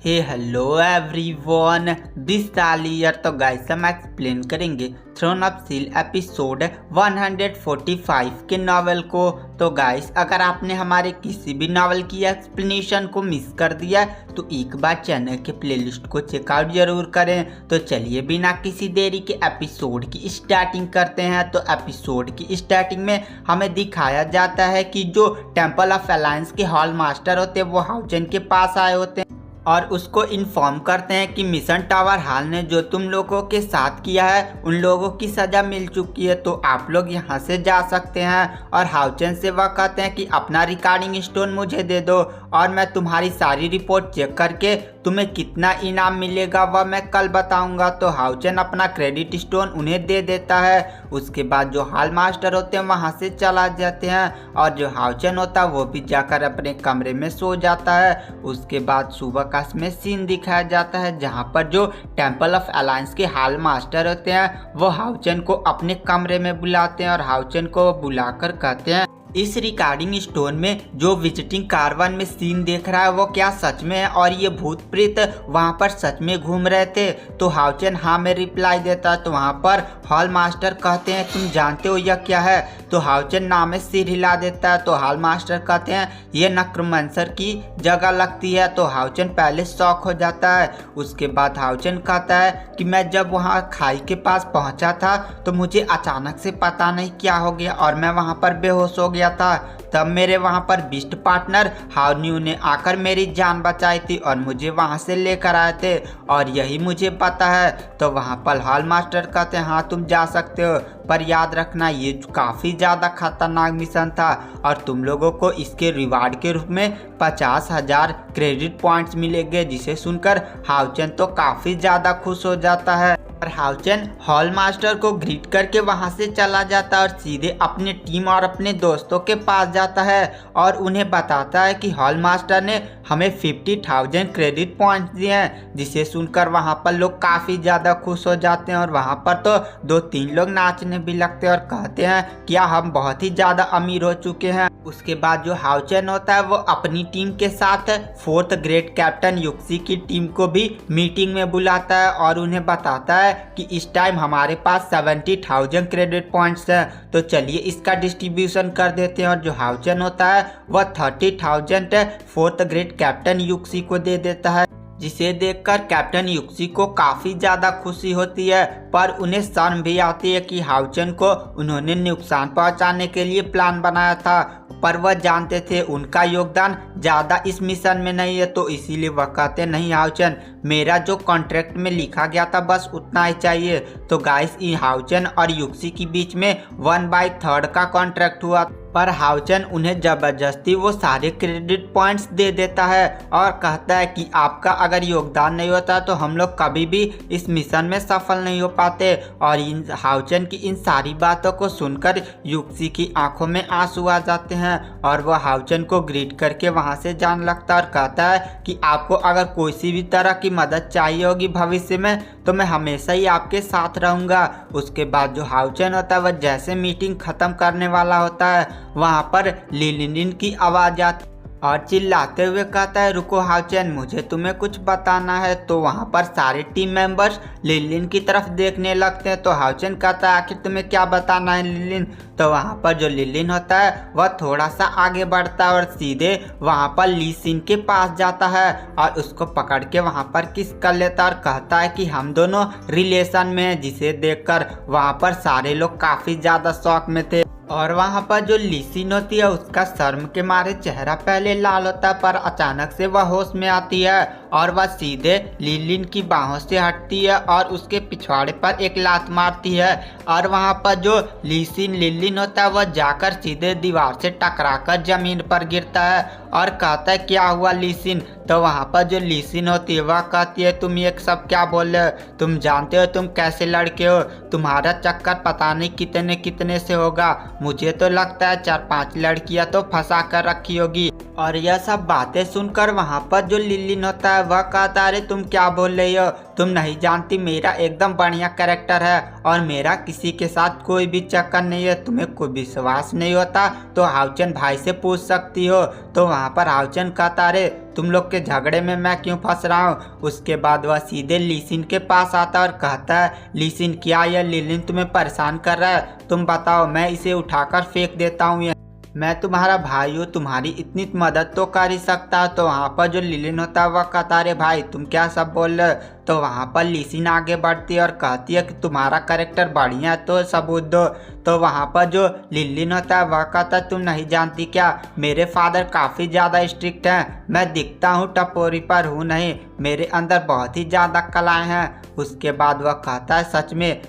Hello everyone, this तालियर। तो guys हम explain करेंगे थ्रोन ऑफ सील एपिसोड 145 के नॉवल को। तो गाइस अगर आपने हमारे किसी भी नॉवल की एक्सप्लेनेशन को मिस कर दिया तो एक बार चैनल के प्लेलिस्ट को चेकआउट जरूर करें। तो चलिए बिना किसी देरी के एपिसोड की स्टार्टिंग करते हैं। तो एपिसोड की स्टार्टिंग में हमें दिखाया जाता है कि जो टेम्पल ऑफ अलायंस के हॉल मास्टर होते हैं वो हाउचेन के पास आए होते हैं और उसको इन्फॉर्म करते हैं कि मिशन टावर हाल ने जो तुम लोगों के साथ किया है उन लोगों की सज़ा मिल चुकी है, तो आप लोग यहाँ से जा सकते हैं। और हाउचेन से वह कहते हैं कि अपना रिकॉर्डिंग स्टोन मुझे दे दो और मैं तुम्हारी सारी रिपोर्ट चेक करके तुम्हें कितना इनाम मिलेगा वह मैं कल बताऊंगा। तो हाउचेन अपना क्रेडिट स्टोन उन्हें दे देता है। उसके बाद जो हॉल मास्टर होते हैं वहाँ से चला जाते हैं और जो हाउचेन होता है वो भी जाकर अपने कमरे में सो जाता है। उसके बाद सुबह में सीन दिखाया जाता है जहां पर जो टेम्पल ऑफ अलायंस के हॉल मास्टर होते हैं वो हाउचेन को अपने कमरे में बुलाते हैं और हाउचेन को बुलाकर कहते हैं इस रिकॉर्डिंग स्टोन में जो विजिटिंग कारवान में सीन देख रहा है वो क्या सच में है और ये भूत प्रेत वहाँ पर सच में घूम रहे थे। तो हाउचेन हाँ में रिप्लाई देता है। तो वहाँ पर हॉल मास्टर कहते हैं तुम जानते हो यह क्या है। तो हाउचेन नाम में सिर हिला देता है। तो हॉल मास्टर कहते हैं ये नक्रमंसर की जगह लगती है। तो हाउचेन पहले शॉक हो जाता है। उसके बाद हाउचेन कहता है कि मैं जब वहाँ खाई के पास पहुँचा था तो मुझे अचानक से पता नहीं क्या हो गया और मैं वहाँ पर बेहोश हो गया था। तब मेरे वहां पर बिस्ट पार्टनर हाउन्यू ने आकर मेरी जान बचाई थी और मुझे वहां से लेकर आए थे और यही मुझे पता है। तो वहां पर हॉल मास्टर कहते हैं हाँ तुम जा सकते हो, पर याद रखना ये काफ़ी ज़्यादा खतरनाक मिशन था और तुम लोगों को इसके रिवार्ड के रूप में 50,000 क्रेडिट पॉइंट्स मिलेंगे। जिसे सुनकर हाउचेन तो काफ़ी ज़्यादा खुश हो जाता है और हाउचेन हॉल मास्टर को ग्रीट करके वहां से चला जाता है और सीधे अपने टीम और अपने दोस्तों के पास जाता है और उन्हें बताता है कि हॉल मास्टर ने हमें 50,000 क्रेडिट पॉइंट्स दिए हैं। जिसे सुनकर वहां पर लोग काफ़ी ज़्यादा खुश हो जाते हैं और वहां पर तो 2-3 लोग नाचने भी लगते हैं और कहते हैं क्या हम बहुत ही ज़्यादा अमीर हो चुके हैं। उसके बाद जो हाउचेन होता है वो अपनी टीम के साथ 4th ग्रेड कैप्टन युक्सी की टीम को भी मीटिंग में बुलाता है और उन्हें बताता है कि इस टाइम हमारे पास 70,000 क्रेडिट पॉइंट्स हैं। तो चलिए इसका डिस्ट्रीब्यूशन कर देते हैं और जो हाउचेन होता है वह 30,000 4th ग्रेड कैप्टन युक्सी को दे देता है। जिसे देखकर कैप्टन युक्सी को काफ़ी ज़्यादा खुशी होती है, पर उन्हें शर्म भी आती है कि हाउचेन को उन्होंने नुकसान पहुंचाने के लिए प्लान बनाया था, पर वह जानते थे उनका योगदान ज़्यादा इस मिशन में नहीं है। तो इसीलिए वह कहते नहीं हाउचेन मेरा जो कॉन्ट्रैक्ट में लिखा गया था बस उतना ही चाहिए। तो गाइस हाउचेन और युक्सी के बीच में 1/3 का कॉन्ट्रैक्ट हुआ, पर हाउचेन उन्हें जबरदस्ती वो सारे क्रेडिट पॉइंट्स दे देता है और कहता है कि आपका अगर योगदान नहीं होता तो हम लोग कभी भी इस मिशन में सफल नहीं हो पाते। और इन हाउचेन की इन सारी बातों को सुनकर युक्सी की आंखों में आंसू आ जाते हैं और वह हाउचेन को ग्रीट करके वहां से जाने लगता है और कहता है कि आपको अगर कोई सी भी तरह की मदद चाहिए होगी भविष्य में तो मैं हमेशा ही आपके साथ रहूँगा। उसके बाद जो हाउचेन होता है वह जैसे मीटिंग ख़त्म करने वाला होता है वहाँ पर लिलिन की आवाज़ आती और चिल्लाते हुए कहता है रुको हाउचेन मुझे तुम्हें कुछ बताना है। तो वहाँ पर सारे टीम मेंबर्स लिलिन की तरफ देखने लगते हैं। तो हाउचेन कहता है आखिर तुम्हें क्या बताना है लिलिन। तो वहाँ पर जो लिलिन होता है वह थोड़ा सा आगे बढ़ता है और सीधे वहाँ पर ली सिन के पास जाता है और उसको पकड़ के वहाँ पर किस कर लेता और कहता है कि हम दोनों रिलेशन में हैं। जिसे देखकर वहाँ पर सारे लोग काफ़ी ज़्यादा शौक में थे और वहाँ पर जो लीसिन होती है उसका शर्म के मारे चेहरा पहले लाल होता है, पर अचानक से वह होश में आती है और वह सीधे लिलिन की बाहों से हटती है और उसके पिछवाड़े पर एक लात मारती है और वहाँ पर जो लिलिन होता है वह जाकर सीधे दीवार से टकराकर जमीन पर गिरता है और कहता है क्या हुआ लीसिन। तो वहाँ पर जो लीसिन होती है वह कहती है तुम ये सब क्या बोल रहे हो, तुम जानते हो तुम कैसे लड़के हो, तुम्हारा चक्कर पता नहीं कितने कितने से होगा, मुझे तो लगता है 4-5 लड़कियां तो फंसा कर रखी होगी। और यह सब बातें सुनकर वहाँ पर जो लिलिन होता है वह कहता अरे तुम क्या बोल रही हो, तुम नहीं जानती मेरा एकदम बढ़िया कैरेक्टर है और मेरा किसी के साथ कोई भी चक्कर नहीं है। तुम्हें कोई विश्वास नहीं होता तो हाउचन भाई से पूछ सकती हो। तो वहाँ पर हाउचन कहता अरे तुम लोग के झगड़े में मैं क्यों फंस रहा हूँ। उसके बाद वह सीधे लीसिन के पास आता और कहता है लीसिन क्या यह लिलिन तुम्हें परेशान कर रहा है, तुम बताओ मैं इसे उठाकर फेंक देता हूँ। मैं तुम्हारा भाई हूँ, तुम्हारी इतनी मदद तो कर ही सकता। तो वहाँ पर जो लिलिन होता है वह कहता है भाई तुम क्या सब बोल रहे हो। तो वहाँ पर लीसिन आगे बढ़ती है और कहती है कि तुम्हारा कैरेक्टर बढ़िया है तो सबूत दो। तो वहाँ पर जो लिलिन होता है वह कहता है तुम नहीं जानती क्या, मेरे फादर काफ़ी ज़्यादा स्ट्रिक्ट हैं, मैं दिखता हूँ टपोरी पर हूँ नहीं, मेरे अंदर बहुत ही ज़्यादा कलाएँ हैं। उसके बाद वह कहता है सच में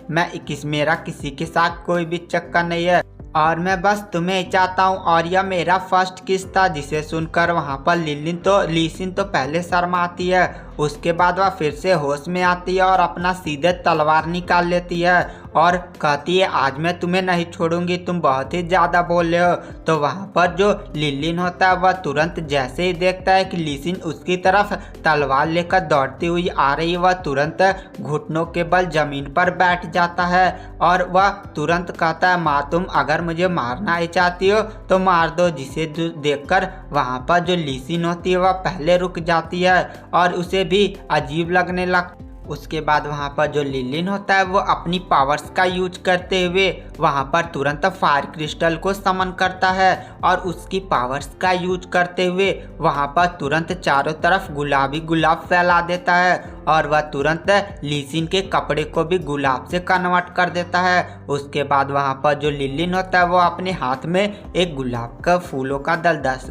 मेरा किसी के साथ कोई भी चक्कर नहीं है और मैं बस तुम्हें ही चाहता हूँ और यह मेरा फर्स्ट किस था। जिसे सुनकर वहाँ पर लीसिन तो पहले शर्माती है। उसके बाद वह फिर से होश में आती है और अपना सीधे तलवार निकाल लेती है और कहती है आज मैं तुम्हें नहीं छोड़ूंगी, तुम बहुत ही ज़्यादा बोल रहे हो। तो वहाँ पर जो लिलिन होता है वह तुरंत जैसे ही देखता है कि लीसिन उसकी तरफ तलवार लेकर दौड़ती हुई आ रही है, वह तुरंत घुटनों के बल जमीन पर बैठ जाता है और वह तुरंत कहता है माँ तुम अगर मुझे मारना ही चाहती हो तो मार दो। जिसे देखकर वहाँ पर जो लीसिन होती है वह पहले रुक जाती है और उसे भी अजीब लगने लगता। उसके बाद वहाँ पर जो लिलिन होता है वो अपनी पावर्स का यूज करते हुए वहाँ पर तुरंत फायर क्रिस्टल को समन करता है और उसकी पावर्स का यूज करते हुए वहाँ पर तुरंत चारों तरफ गुलाबी गुलाब फैला देता है और वह तुरंत लीसिन के कपड़े को भी गुलाब से कन्वर्ट कर देता है। उसके बाद वहाँ पर जो लिलिन होता है वो अपने हाथ में एक गुलाब का फूलों का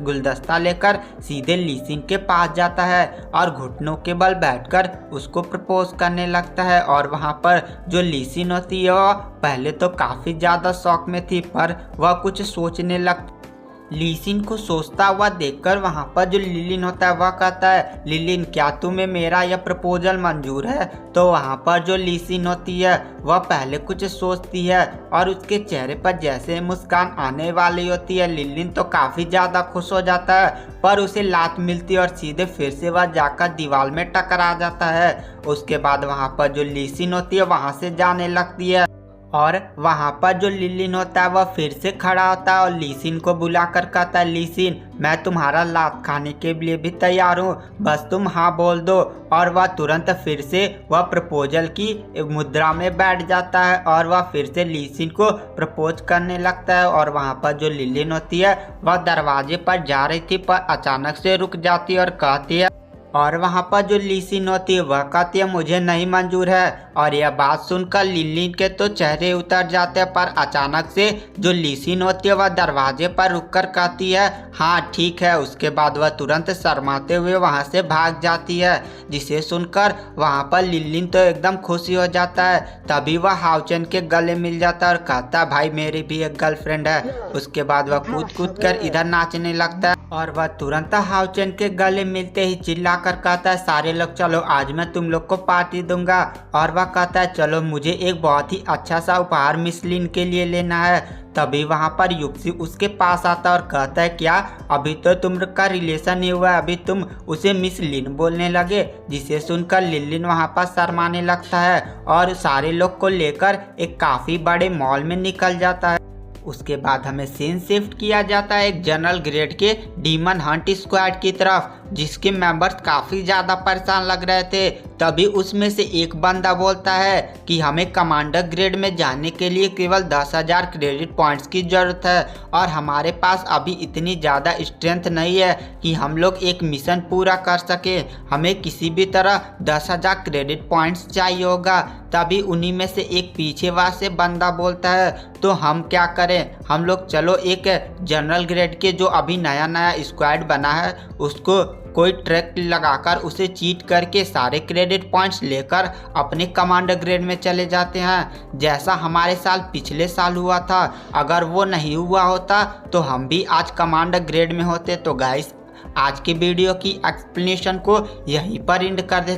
गुलदस्ता लेकर सीधे लीसिन के पास जाता है और घुटनों के बल बैठकर उसको प्रपोज करने लगता है। और वहाँ पर जो लीसिन होती है वह पहले तो काफ़ी ज़्यादा शौक में थी पर वह कुछ सोचने लगती। लीसिन को सोचता हुआ देखकर वहाँ पर जो लिलिन होता है वह कहता है लिलिन क्या तुम्हें मेरा यह प्रपोजल मंजूर है। तो वहाँ पर जो लीसिन होती है वह पहले कुछ सोचती है और उसके चेहरे पर जैसे मुस्कान आने वाली होती है लिलिन तो काफ़ी ज़्यादा खुश हो जाता है पर उसे लात मिलती है और सीधे फिर से वह जाकर दीवार में टकरा जाता है। उसके बाद वहाँ पर जो लीसिन होती है वहाँ से जाने लगती है और वहाँ पर जो लिलिन होता है वह फिर से खड़ा होता है और लीसिन को बुलाकर कहता है लीसिन मैं तुम्हारा लात खाने के लिए भी तैयार हूँ, बस तुम हाँ बोल दो। और वह तुरंत फिर से वह प्रपोजल की मुद्रा में बैठ जाता है और वह फिर से लीसिन को प्रपोज करने लगता है। और वहाँ पर जो लिलिन होती है वह दरवाजे पर जा रही थी पर अचानक से रुक जाती है और कहती है और वहाँ पर जो लीसिन होती है वह कहती है मुझे नहीं मंजूर है। और यह बात सुनकर लिलिन के तो चेहरे उतर जाते हैं पर अचानक से जो लीसिन होती है वह दरवाजे पर रुककर कहती है हाँ ठीक है। उसके बाद वह तुरंत शर्माते हुए वहाँ से भाग जाती है। जिसे सुनकर वहाँ पर लिलिन तो एकदम खुशी हो जाता है। तभी वह हाउचन के गले मिल जाता है और कहता है भाई मेरी भी एक गर्लफ्रेंड है। उसके बाद वह कूद कूद कर इधर नाचने लगता है और वह तुरंत हाउचन के गले मिलते ही चिल्ला कर कहता है सारे लोग चलो आज मैं तुम लोग को पार्टी दूंगा। और वह कहता है चलो मुझे एक बहुत ही अच्छा सा उपहार मिस लिन के लिए लेना है। तभी वहाँ पर युक्सी उसके पास आता और कहता है क्या अभी तो तुमका रिलेशन नहीं हुआ, अभी तुम उसे मिस लिन बोलने लगे। जिसे सुनकर लिलिन वहाँ पर शर्माने लगता है और सारे लोग को लेकर एक काफ़ी बड़े मॉल में निकल जाता है। उसके बाद हमें सीन शिफ्ट किया जाता है एक जनरल ग्रेड के डीमन हंट स्क्वाड की तरफ जिसके मेंबर्स काफ़ी ज़्यादा परेशान लग रहे थे। तभी उसमें से एक बंदा बोलता है कि हमें कमांडर ग्रेड में जाने के लिए केवल 10,000 क्रेडिट पॉइंट्स की ज़रूरत है और हमारे पास अभी इतनी ज़्यादा स्ट्रेंथ नहीं है कि हम लोग एक मिशन पूरा कर सके, हमें किसी भी तरह 10,000 क्रेडिट पॉइंट्स चाहिए होगा। तभी उन्हीं में से एक पीछे से बंदा बोलता है तो हम क्या करें, हम लोग चलो एक जनरल ग्रेड के जो अभी नया नया स्क्वाड बना है उसको कोई ट्रैक लगाकर उसे चीट करके सारे क्रेडिट पॉइंट्स लेकर अपने कमांडर ग्रेड में चले जाते हैं जैसा हमारे साल पिछले साल हुआ था। अगर वो नहीं हुआ होता तो हम भी आज कमांडर ग्रेड में होते। तो गाइस आज के वीडियो की एक्सप्लेनेशन को यहीं पर एंड कर देते।